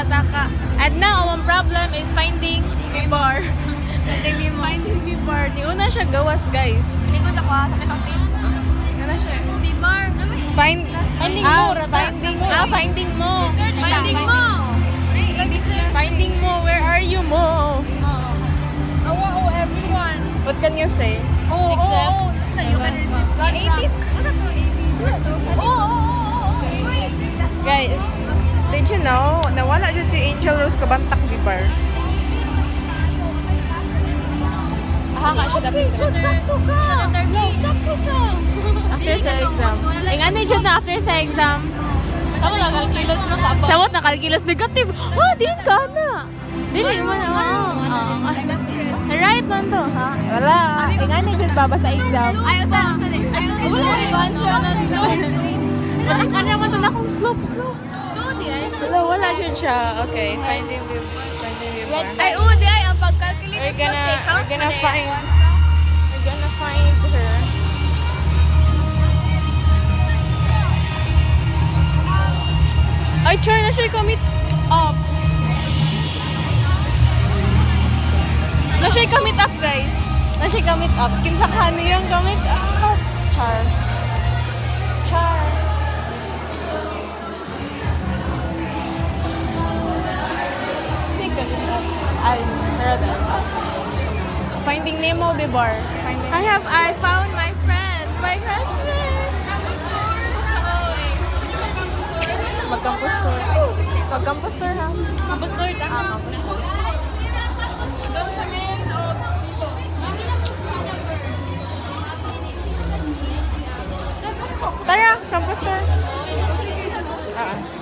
Bataka. And now, our problem is finding Vipar. Finding Vipar. Di una siya gawas, guys. Likod ako ha, sakit ang pin. Ano siya? Bibar. Finding mo. Finding mo. Where are you mo? Awa, everyone. What can you say? You can receive. God, 80. What's that to? 80. Guys, did you know, nawala dyan si Angel Rose Kabantak Vipar. Ka siya dapat. Sakto ka. After sa exam. Ingani dyan na after sa exam. Tama na, kalkilos no sabang. Sawot na kalkilos negative. Din ka na. Dili mo na. Right man to, ha? Wala. Ingani dyan baba sa exam. Ayaw sa Wala ka naman to na kung slope. Wala dyan siya. Okay, finding Vipar. Ay, di ay ang pag-calculate We're gonna find her. Ay, try na siya commit up. Na siya commit up, guys. Na siya commit up. Kinsakhan niya yung commit up. Char. Ay, heard that. Finding Nemo, Bibar. I found my friend. My husband. Mag-campus tour. Mag-campus tour, ha? Campus tour, Campus tour. Doon sa main of dito. Tara, campus tour.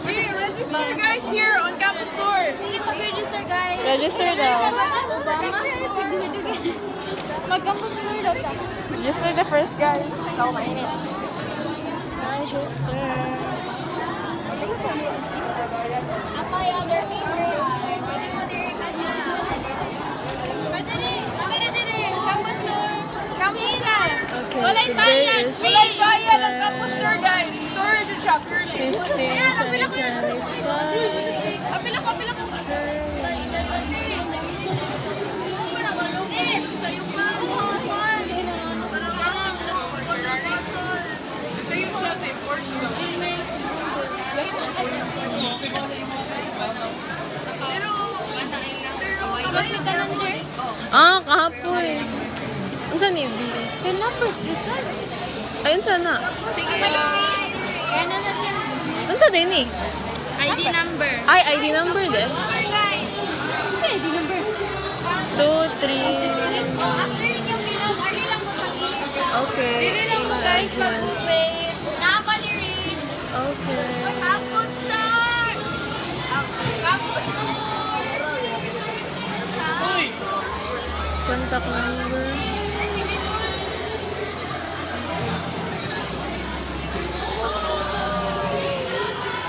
Hey, register guys here on campus tour. Mag-register guys. Register daw. Mag-campus tour daw ka. Register the first, guys. So, mainit. Register. Ako yung other favorite. Pwede mo din kanya. Pwede din. Campus tour. Kamila. Okay, Walay today bayan. is Walay bayan ang campus tour guys. Storage chapter. 15/2025. Apila ko. This. Sa'yo pa. Kahapon. Unsa ni BS? The numbers result. Ayun sana. Sige. Kaya na siya. Unsa din ni? ID number. Ay, ID number din. Kasi ID number. 2, 3. After ninyo bilang, ari lang mo sa gilid sa... Okay. Dili lang mo guys mag-wait. Napa ni Rin. Okay. Campus tour! Campus tour! Contact number.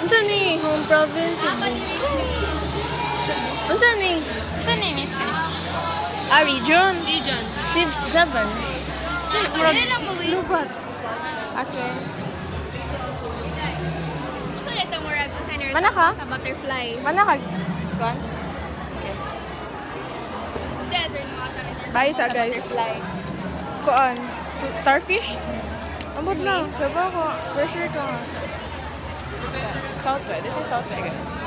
Unsa ni? Home province. Napa ni Rin. Unsa ni? Saan ni Miss? Region. Region. 7. Dili lang mo wait. Okay. Gusto niya itong murag center Mana ka? sa butterfly. Mana ka? Kon? Okay. Diyan, sir, mga center Bye sa guys. butterfly. Kuan? Starfish? Ambot na. Diba ko? Pressure ka. Southway. This is Southway, guys.